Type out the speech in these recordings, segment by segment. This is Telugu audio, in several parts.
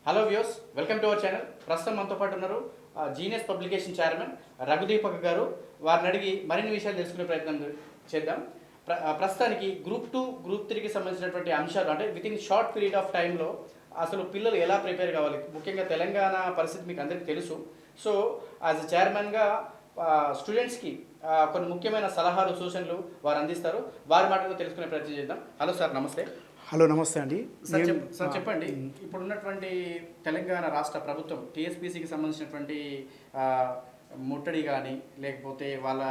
Hello views, welcome to our channel. ప్రస్తుతం మనతో పాటు ఉన్నారు జీనియస్ పబ్లికేషన్ చైర్మన్ రఘుదీపక్ గారు. వారిని అడిగి మరిన్ని విషయాలు తెలుసుకునే ప్రయత్నం చేద్దాం. ప్రస్తుతానికి గ్రూప్ 2, గ్రూప్ 3కి సంబంధించినటువంటి అంశాలు అంటే with in short period of టైంలో అసలు పిల్లలు ఎలా ప్రిపేర్ కావాలి, ముఖ్యంగా తెలంగాణ పరిస్థితి మీకు అందరికీ తెలుసు. సో యాజ్ చైర్మన్గా స్టూడెంట్స్కి కొన్ని ముఖ్యమైన సలహాలు, సూచనలు వారు అందిస్తారు. వారి మాటలో తెలుసుకునే ప్రయత్నం చేద్దాం. హలో సార్, నమస్తే. హలో, నమస్తే అండి. సార్ చెప్పండి, ఇప్పుడున్నటువంటి తెలంగాణ రాష్ట్ర ప్రభుత్వం టీఎస్పీసీకి సంబంధించినటువంటి ముట్టడి కానీ, లేకపోతే వాళ్ళ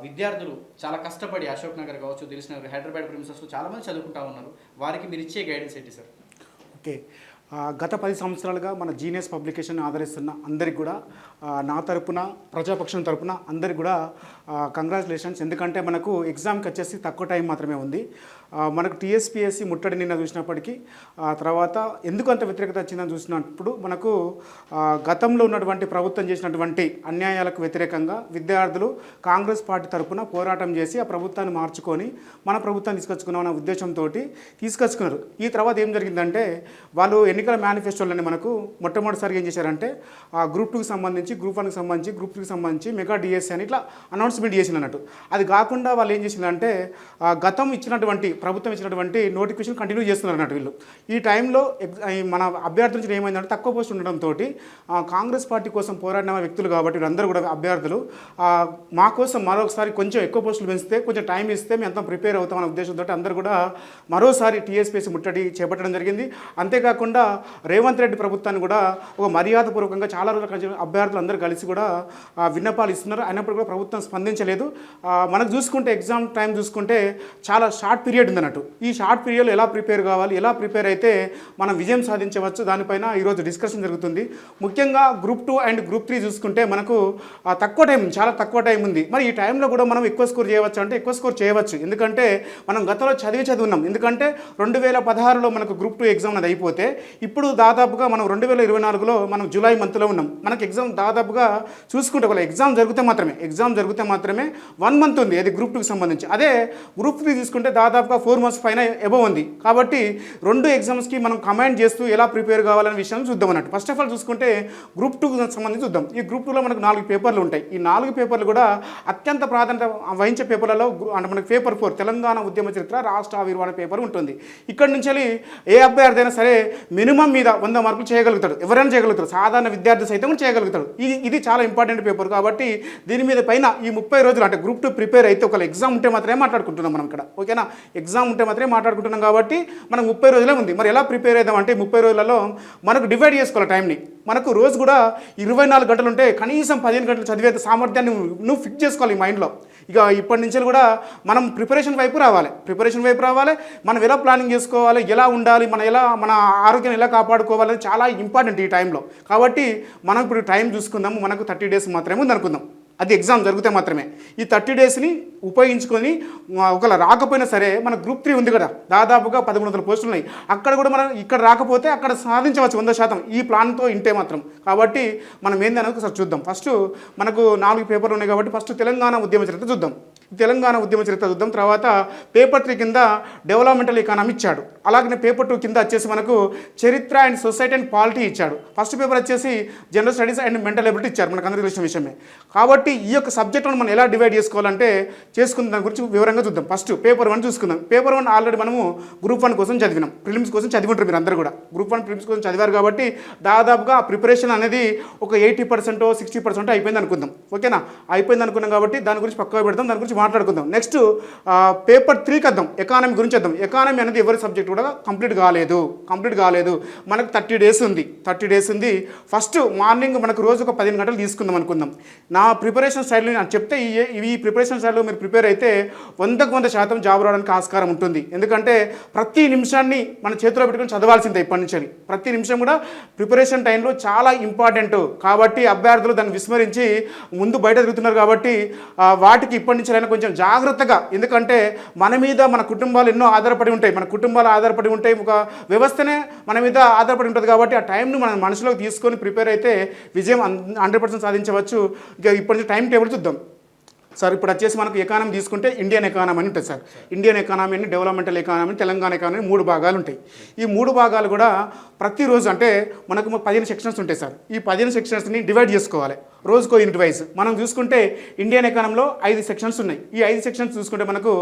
విద్యార్థులు చాలా కష్టపడి అశోక్ నగర్ కావచ్చు, దిల్సుఖ్నగర్, హైదరాబాద్ ప్రిన్సెస్ చాలామంది చదువుకుంటా ఉన్నారు. వారికి మీరు ఇచ్చే గైడెన్స్ ఏంటి సార్? ఓకే, గత 10 సంవత్సరాలుగా మన జీనియస్ పబ్లికేషన్ ఆదరిస్తున్న అందరికి కూడా నా తరపున, ప్రజాపక్షం తరపున అందరికి కూడా కంగ్రాచులేషన్స్. ఎందుకంటే మనకు ఎగ్జామ్కి వచ్చేసి తక్కువ టైం మాత్రమే ఉంది. మనకు టీఎస్పీఎస్సీ ముట్టడి నిన్న చూసినప్పటికీ తర్వాత ఎందుకు అంత వ్యతిరేకత వచ్చిందని చూసినప్పుడు మనకు గతంలో ఉన్నటువంటి ప్రభుత్వం చేసినటువంటి అన్యాయాలకు వ్యతిరేకంగా విద్యార్థులు కాంగ్రెస్ పార్టీ తరపున పోరాటం చేసి ఆ ప్రభుత్వాన్ని మార్చుకొని మన ప్రభుత్వాన్ని తీసుకొచ్చుకున్నామన్న ఉద్దేశంతో తీసుకొచ్చుకున్నారు. ఈ తర్వాత ఏం జరిగిందంటే వాళ్ళు ఎన్నికల మేనిఫెస్టోలని మనకు మొట్టమొదటిసారిగా ఏం చేశారంటే గ్రూప్ 2కి సంబంధించి, గ్రూప్ 1కి సంబంధించి, గ్రూప్ 3కి సంబంధించి మెగా డిఎస్సీ అని ఇట్లా అనౌన్స్మెంట్ చేసింది అన్నట్టు. అది కాకుండా వాళ్ళు ఏం చేసిందంటే గతం ఇచ్చినటువంటి ప్రభుత్వం ఇచ్చినటువంటి నోటిఫికేషన్ కంటిన్యూ చేస్తున్నారు అన్నట్టు వీళ్ళు. ఈ టైంలో మన అభ్యర్థుల నుంచి ఏమైందంటే తక్కువ పోస్ట్ ఉండడంతో కాంగ్రెస్ పార్టీ కోసం పోరాడిన వ్యక్తులు కాబట్టి వీళ్ళందరూ కూడా అభ్యర్థులు మా కోసం మరొకసారి కొంచెం ఎక్కువ పోస్టులు పెంచితే, కొంచెం టైం ఇస్తే మేము అంతా ప్రిపేర్ అవుతామన్న ఉద్దేశంతో అందరూ కూడా మరోసారి టీఎస్పీఎస్సీ ముట్టడి చేపట్టడం జరిగింది. అంతేకాకుండా రేవంత్ రెడ్డి ప్రభుత్వాన్ని కూడా ఒక మర్యాదపూర్వకంగా చాలా రోజుల అభ్యర్థులు అందరూ కలిసి కూడా విన్నపాలు ఇస్తున్నారు. అయినప్పుడు కూడా ప్రభుత్వం స్పందించలేదు. మనకు చూసుకుంటే ఎగ్జామ్ టైం చూసుకుంటే చాలా షార్ట్ పీరియడ్ ఉందన్నట్టు. ఈ షార్ట్ పీరియడ్లో ఎలా ప్రిపేర్ కావాలి, ఎలా ప్రిపేర్ అయితే మనం విజయం సాధించవచ్చు, దానిపైన ఈరోజు డిస్కషన్ జరుగుతుంది. ముఖ్యంగా గ్రూప్ 2 అండ్ గ్రూప్ 3 చూసుకుంటే మనకు తక్కువ టైం, చాలా తక్కువ టైం ఉంది. మరి ఈ టైంలో కూడా మనం ఎక్కువ స్కోర్ చేయవచ్చు అంటే ఎక్కువ స్కోర్ చేయవచ్చు. ఎందుకంటే మనం గతంలో చదివి ఉన్నాం. ఎందుకంటే 2016లో మనకు గ్రూప్ 2 ఎగ్జామ్ అది అయిపోతే ఇప్పుడు దాదాపుగా మనం 2024లో మనం జూలై మంత్లో ఉన్నాం. మనకు ఎగ్జామ్ దాదాపుగా చూసుకుంటే ఒకవేళ ఎగ్జామ్ జరిగితే మాత్రమే 1 మంత్ ఉంది అది గ్రూప్ 2కి సంబంధించి. అదే గ్రూప్ 3 తీసుకుంటే దాదాపుగా 4 మంత్స్ పైన ఎబవ్ ఉంది. కాబట్టి 2 ఎగ్జామ్స్కి మనం కమాండ్ చేస్తూ ఎలా ప్రిపేర్ కావాలనే విషయం చూద్దాం అన్నట్టు. ఫస్ట్ ఆఫ్ ఆల్ చూసుకుంటే గ్రూప్ 2కి సంబంధించి చూద్దాం. ఈ గ్రూప్ 2లో మనకు 4 పేపర్లు ఉంటాయి. ఈ 4 పేపర్లు కూడా అత్యంత ప్రాధాన్యత వహించే పేపర్లలో అంటే మనకు పేపర్ 4 తెలంగాణ ఉద్యమ చరిత్ర, రాష్ట్ర ఆవిర్భావ పేపర్ ఉంటుంది. ఇక్కడ నుంచి ఏ అభ్యర్థి అయినా సరే మినిమం మీద 100 మార్కులు చేయగలుగుతాడు. ఎవరైనా చేయగలుగుతారు, సాధారణ విద్యార్థి సైతం కూడా చేయగలుగుతాడు. ఇది చాలా ఇంపార్టెంట్ పేపర్. కాబట్టి దీని మీద పైన ఈ 30 రోజులు అంటే గ్రూప్ 2 ప్రిపేర్ అయితే ఒకవేళ ఎగ్జామ్ ఉంటే మాత్రమే మాట్లాడుకుంటున్నాం మనం ఇక్కడ. ఓకేనా, ఎగ్జామ్ ఉంటే మాత్రమే మాట్లాడుకుంటున్నాం. కాబట్టి మనకు 30 రోజులే ఉంది. మరి ఎలా ప్రిపేర్ అవుదాం అంటే 30 రోజులలో మనకు డివైడ్ చేసుకోవాలి టైంని. మనకు రోజు కూడా 24 గంటలు ఉంటే కనీసం 15 గంటలు చదివే సామర్థ్యాన్ని నువ్వు ఫిక్స్ చేసుకోవాలి ఈ మైండ్లో. ఇక ఇప్పటి నుంచి కూడా మనం ప్రిపరేషన్ వైపు రావాలి. మనం ఎలా ప్లానింగ్ చేసుకోవాలి, ఎలా ఉండాలి, మన ఆరోగ్యాన్ని ఎలా కాపాడుకోవాలని చాలా ఇంపార్టెంట్ ఈ టైంలో. కాబట్టి మనం ఇప్పుడు టైం చూసుకుందాము. మనకు 30 డేస్ మాత్రమే ఉంది అనుకుందాం. అది ఎగ్జామ్ జరిగితే మాత్రమే. ఈ 30 డేస్ని ఉపయోగించుకొని ఒకవేళ రాకపోయినా సరే మన గ్రూప్ 3 ఉంది కదా, దాదాపుగా 1300 పోస్టులు ఉన్నాయి. అక్కడ కూడా మనం ఇక్కడ రాకపోతే అక్కడ సాధించవచ్చు 100% ఈ ప్లాన్తో ఇంటే మాత్రం. కాబట్టి మనం ఏందనేది ఒకసారి చూద్దాం. ఫస్ట్ మనకు 4 పేపర్లు ఉన్నాయి కాబట్టి ఫస్ట్ తెలంగాణ ఉద్యమ చరిత్ర చూద్దాం. తర్వాత పేపర్ 3 కింద డెవలప్మెంటల్ ఎకానమీ ఇచ్చాడు. అలాగే పేపర్ 2 కింద వచ్చేసి మనకు చరిత్ర అండ్ సొసైటీ అండ్ పాలిటీ ఇచ్చాడు. ఫస్ట్ పేపర్ వచ్చేసి general studies and mental ability ఇచ్చారు, మనకు అందరికీ తెలిసిన విషయమే. కాబట్టి ఈ యొక్క సబ్జెక్టులను మనం ఎలా డివైడ్ చేసుకోవాలంటే చేసుకున్న దాని గురించి వివరంగా చూద్దాం. ఫస్ట్ పేపర్ 1 చూసుకుందాం. పేపర్ 1 ఆల్రెడీ మనము గ్రూప్ 1 కోసం చదివినాం, ప్రిలిమ్స్ కోసం చదివి ఉంటారు మీరు అందరూ కూడా. గ్రూప్ 1 ప్రిలిమ్స్ కోసం చదివారు కాబట్టి దాదాపుగా ప్రిపరేషన్ అనేది ఒక 80% 60% అయిపోయింది అనుకుందాం. ఓకేనా, అయిపోయింది అనుకున్నాం కాబట్టి దాని గురించి పక్కగా పెడతాం, దాని గురించి మాట్లాడుకుందాం. నెక్స్ట్ పేపర్ 3కి వద్దాం. ఎకానమీ గురించి వద్దాం. ఎకానమీ అనేది ఎవరి సబ్జెక్ట్ కూడా కంప్లీట్ కాలేదు. మనకు 30 డేస్ ఉంది. ఫస్ట్ మార్నింగ్ మనకు రోజు ఒక 15 గంటలు తీసుకుందాం అనుకుందాం. నా ప్రిపరేషన్ స్టైల్లో నేను చెప్తే ఈ ప్రిపరేషన్ స్టైల్లో మీరు ప్రిపేర్ అయితే 100% జాబ్ రావడానికి ఆస్కారం ఉంటుంది. ఎందుకంటే ప్రతి నిమిషాన్ని మన చేతిలో పెట్టుకుని చదవాల్సిందే ఇప్పటి నుంచి. ప్రతి నిమిషం కూడా ప్రిపరేషన్ టైంలో చాలా ఇంపార్టెంట్. కాబట్టి అభ్యర్థులు దాన్ని విస్మరించి ముందు బయట తిరుగుతున్నారు. కాబట్టి వాటికి ఇప్పటి నుంచి అయినా కొంచెం జాగ్రత్తగా, ఎందుకంటే మన మీద మన కుటుంబాలు ఎన్నో ఆధారపడి ఉంటాయి. ఒక వ్యవస్థనే మన మీద ఆధారపడి ఉంటుంది. కాబట్టి ఆ టైంను మన మనసులోకి తీసుకొని ప్రిపేర్ అయితే విజయం 100% సాధించవచ్చు. ఇక ఇప్పటి నుంచి టైం టేబుల్ చూద్దాం. సార్ ఇప్పుడు వచ్చేసి మనకు ఎకానమీ తీసుకుంటే ఇండియన్ ఎకానమీ అని ఉంటుంది సార్. ఇండియన్ ఎకానమీ అని, డెవలప్మెంటల్ ఎకానమీ, తెలంగాణ ఎకానమీ 3 భాగాలు ఉంటాయి. ఈ 3 భాగాలు కూడా ప్రతిరోజు అంటే మనకు 15 సెక్షన్స్ ఉంటాయి సార్. ఈ 15 సెక్షన్స్ని డివైడ్ చేసుకోవాలి రోజుకో యూనిట్ వైజ్. మనం చూసుకుంటే ఇండియన్ ఎకానమీలో 5 సెక్షన్స్ ఉన్నాయి. ఈ 5 సెక్షన్స్ చూసుకుంటే మనకు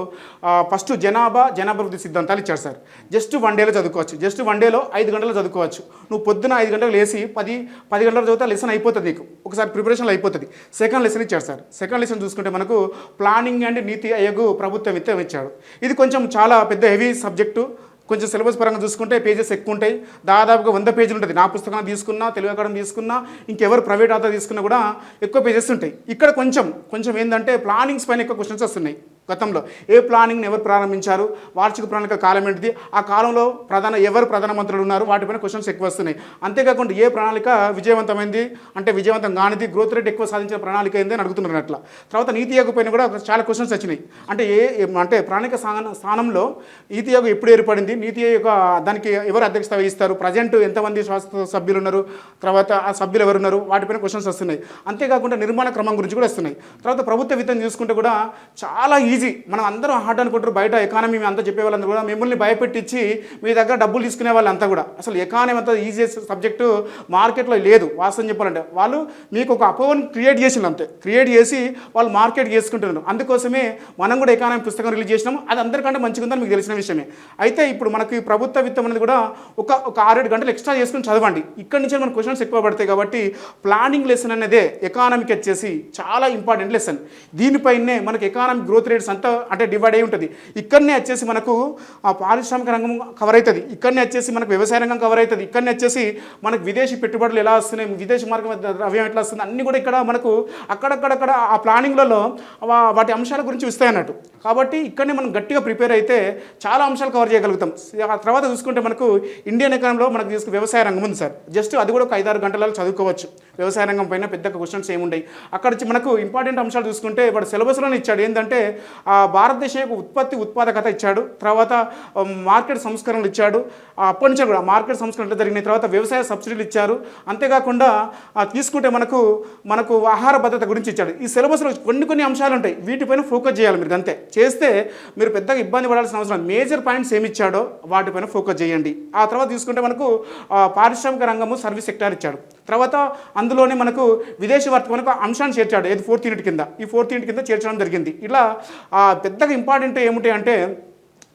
ఫస్ట్ జనాభివృద్ధి సిద్ధాంతాలు ఇచ్చారు సార్. జస్ట్ 1 డేలో చదువుకోవచ్చు. జస్ట్ 1 డేలో 5 గంటలు చదువుకోవచ్చు. నువ్వు పొద్దున 5 గంటలకు లేసి 10 గంటలు చదివితే లెసన్ అయిపోతుంది, నీకు ఒకసారి ప్రిపరేషన్లో అయిపోతుంది. సెకండ్ లెసన్ ఇచ్చాడు సార్. సెకండ్ లెసన్ చూసుకుంటే మనకు ప్లానింగ్ అండ్ నీతి ఆయోగ్ ప్రభుత్వ విత్తం ఇచ్చాడు. ఇది కొంచెం చాలా పెద్ద హెవీ సబ్జెక్టు. కొంచెం సిలబస్ పరంగా చూసుకుంటే పేజెస్ ఎక్కువ ఉంటాయి. దాదాపుగా 100 పేజీలు ఉంటుంది. నా పుస్తకం తీసుకున్నా, తెలుగు అకాడమీ తీసుకున్నా, ఇంకెవరు ప్రైవేట్ ఆథర్ తీసుకున్నా కూడా ఎక్కువ పేజెస్ ఉంటాయి. ఇక్కడ కొంచెం ఏంటంటే ప్లానింగ్స్ పైన ఎక్కువ క్వశ్చన్స్ వస్తున్నాయి. గతంలో ఏ ప్లానింగ్ని ఎవరు ప్రారంభించారు, వార్షిక ప్రణాళిక కాలం ఏంటిది, ఆ కాలంలో ఎవరు ప్రధానమంత్రులు ఉన్నారు, వాటిపైన క్వశ్చన్స్ ఎక్కువ వస్తున్నాయి. అంతేకాకుండా ఏ ప్రణాళిక విజయవంతమైంది అంటే విజయవంతం కానిది, గ్రోత్ రేట్ ఎక్కువ సాధించిన ప్రణాళిక ఏంది అని అడుగుతున్నారు. అట్లా తర్వాత నీతి ఆయోగ్ పైన కూడా చాలా క్వశ్చన్స్ వచ్చినాయి. అంటే ప్రణాళిక స్థానంలో నీతి ఆయోగ్ ఎప్పుడు ఏర్పడింది, నీతి ఆయోగ్ దానికి ఎవరు అధ్యక్షత వహిస్తారు, ప్రజెంట్ ఎంతమంది శాస్త్ర సభ్యులు ఉన్నారు, తర్వాత ఆ సభ్యులు ఎవరు ఉన్నారు, వాటిపైన క్వశ్చన్స్ వస్తున్నాయి. అంతేకాకుండా నిర్మాణ క్రమం గురించి కూడా వస్తున్నాయి. తర్వాత ప్రభుత్వ విత్తం చూసుకుంటే కూడా చాలా ఈజీ. మనం అందరం హార్డ్ అనుకుంటారు, బయట ఎకానమీ అంతా చెప్పే వాళ్ళందరూ కూడా మిమ్మల్ని భయపెట్టించి మీ దగ్గర డబ్బులు తీసుకునే వాళ్ళంతా కూడా. అసలు ఎకానమీ అంతా ఈజియెస్ట్ సబ్జెక్టు మార్కెట్లో లేదు. వాస్తవం చెప్పాలంటే వాళ్ళు మీకు ఒక అపోహను క్రియేట్ చేసింది, అంతే. క్రియేట్ చేసి వాళ్ళు మార్కెట్ చేసుకుంటున్నారు. అందుకోసమే మనం కూడా ఎకానమీ పుస్తకం రిలీజ్ చేసినాం. అది అందరికంటే మంచిగా ఉందని మీకు తెలిసిన విషయమే. అయితే ఇప్పుడు మనకి ప్రభుత్వ విత్తం అనేది కూడా ఒక 6-7 గంటలు ఎక్స్ట్రా చేసుకుని చదవండి. ఇక్కడి నుంచే మన క్వశ్చన్స్ ఎక్కువ పడతాయి. కాబట్టి ప్లానింగ్ లెసన్ అనేదే ఎకానమీకి వచ్చేసి చాలా ఇంపార్టెంట్ లెసన్. దీనిపైనే మనకి ఎకానమిక్ గ్రోత్ రేట్స్ అంతా అంటే డివైడ్ అయి ఉంటుంది. ఇక్కడనే వచ్చేసి మనకు పారిశ్రామిక రంగం కవర్ అవుతుంది. ఇక్కడనే వచ్చేసి మనకు వ్యవసాయ రంగం కవర్ అవుతుంది. ఇక్కడనే వచ్చేసి మనకు విదేశీ పెట్టుబడులు ఎలా వస్తున్నాయి, విదేశీ మార్గం ద్రవ్యం ఎట్లా వస్తుంది, అన్నీ కూడా ఇక్కడ మనకు అక్కడక్కడ ఆ ప్లానింగ్లలో వాటి అంశాల గురించి వస్తాయి అన్నట్టు. కాబట్టి ఇక్కడనే మనం గట్టిగా ప్రిపేర్ అయితే చాలా అంశాలు కవర్ చేయగలుగుతాం. ఆ తర్వాత చూసుకుంటే మనకు ఇండియన్ ఎకానమీలో మనకు తీసుకు వ్యవసాయ రంగం ఉంది సార్. జస్ట్ అది కూడా ఒక 5-6 గంటలలో చదువుకోవచ్చు. వ్యవసాయ రంగం పైన పెద్ద క్వశ్చన్స్ ఏముంటాయి. అక్కడ మనకు ఇంపార్టెంట్ అంశాలు చూసుకుంటే వాడు సిలబస్లోనే ఇచ్చాడు. ఏంటంటే భారతదేశం యొక్క ఉత్పాదకత ఇచ్చాడు. తర్వాత మార్కెట్ సంస్కరణలు ఇచ్చాడు. అప్పటి నుంచి కూడా మార్కెట్ సంస్కరణలు జరిగిన తర్వాత వ్యవసాయ సబ్సిడీలు ఇచ్చారు. అంతేకాకుండా తీసుకుంటే మనకు ఆహార భద్రత గురించి ఇచ్చాడు. ఈ సిలబస్లో కొన్ని అంశాలు ఉంటాయి. వీటిపైన ఫోకస్ చేయాలి మీరు. అంతే చేస్తే మీరు పెద్దగా ఇబ్బంది పడాల్సిన అవసరం. మేజర్ పాయింట్స్ ఏమి ఇచ్చాడో వాటిపైన ఫోకస్ చేయండి. ఆ తర్వాత తీసుకుంటే మనకు పారిశ్రామిక రంగము సర్వీస్ సెక్టార్ ఇచ్చాడు. తర్వాత అందులోనే మనకు విదేశీ వర్తకం అంశాన్ని చేర్చాడు. ఇది 4th యూనిట్ కింద. ఈ 4th యూనిట్ కింద చేర్చడం జరిగింది. ఇలా పెద్దగా ఇంపార్టెంట్ ఏమిటి అంటే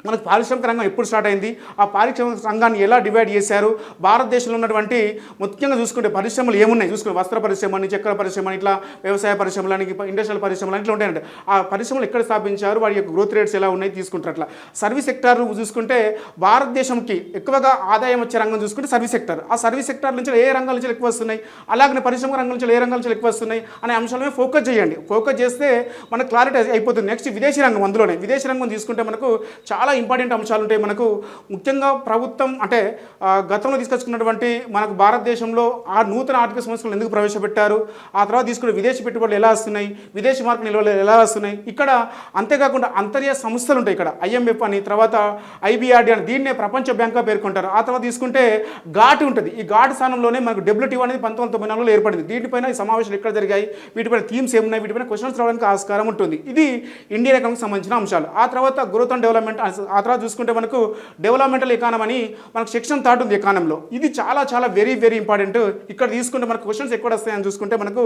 మనకు పారిశ్రామిక రంగం ఎప్పుడు స్టార్ట్ అయింది, ఆ పారిశ్రామిక రంగాన్ని ఎలా డివైడ్ చేశారు, భారతదేశంలో ఉన్నటువంటి ముఖ్యంగా చూసుకుంటే పరిశ్రమలు ఏమున్నాయి చూసుకుంటే వస్త్ర పరిశ్రమని, చక్కెర పరిశ్రమని, ఇట్లా వ్యవసాయ పరిశ్రమలని, ఇండస్ట్రియల్ పరిశ్రమలు ఇట్లా ఉంటాయంటే ఆ పరిశ్రమలు ఎక్కడ స్థాపించారు, వాటి యొక్క గ్రోత్ రేట్స్ ఎలా ఉన్నాయి తీసుకుంటారు. అట్లా సర్వీస్ సెక్టార్ చూసుకుంటే భారతదేశంకి ఎక్కువగా ఆదాయం వచ్చే రంగం చూసుకుంటే సర్వీస్ సెక్టార్. ఆ సర్వీస్ సెక్టార్ నుంచి ఏ రంగాల నుంచి ఎక్కువ వస్తున్నాయి, అలాగే పరిశ్రమ రంగం నుంచి ఏ రంగాల నుంచి ఎక్కువ వస్తున్నాయి అనే అంశాలమే ఫోకస్ చేయండి. ఫోకస్ చేస్తే మనకు క్లారిటీ అయిపోతుంది. నెక్స్ట్ విదేశీ రంగం. అందులోనే విదేశీ రంగం తీసుకుంటే మనకు చాలా ఇంపార్టెంట్ అంశాలు ఉంటాయి. మనకు ముఖ్యంగా ప్రభుత్వం అంటే గతంలో తీసుకొచ్చుకున్నటువంటి మనకు భారతదేశంలో ఆ నూతన ఆర్థిక సంస్థలు ఎందుకు ప్రవేశపెట్టారు, ఆ తర్వాత తీసుకునే విదేశీ పెట్టుబడులు ఎలా వస్తున్నాయి, విదేశీ మార్కెట్ నిల్వలు ఎలా వస్తున్నాయి. ఇక్కడ అంతేకాకుండా అంతర్జాతీయ సంస్థలు ఉంటాయి. ఇక్కడ IMF అని, తర్వాత IBRD అని, దీన్నే ప్రపంచ బ్యాంక్గా పేర్కొంటారు. ఆ తర్వాత తీసుకుంటే ఘాట్ ఉంటుంది. ఈ ఘాట్ స్థానంలోనే మనకు WTO అనేది 1994లో ఏర్పడింది. దీనిపైన ఈ సమావేశాలు ఎక్కడ జరిగాయి, వీటిపైన థీమ్స్ ఏమున్నాయి, వీటిపైన క్వశ్చన్స్ రావడానికి ఆస్కారం ఉంటుంది. ఇది ఇండియన్ ఎకానమీకి సంబంధించిన అంశాలు. ఆ తర్వాత గ్రోత్ అండ్ డెవలప్మెంట్. ఆ తర్వాత చూసుకుంటే మనకు డెవలప్మెంటల్ ఎకానమీ అని మనకు సెక్షన్ 3 ఉంది ఎకానమీలో. ఇది చాలా వెరీ ఇంపార్టెంట్. ఇక్కడ తీసుకుంటే మనకు క్వశ్చన్స్ ఎక్కడ వస్తాయని చూసుకుంటే మనకు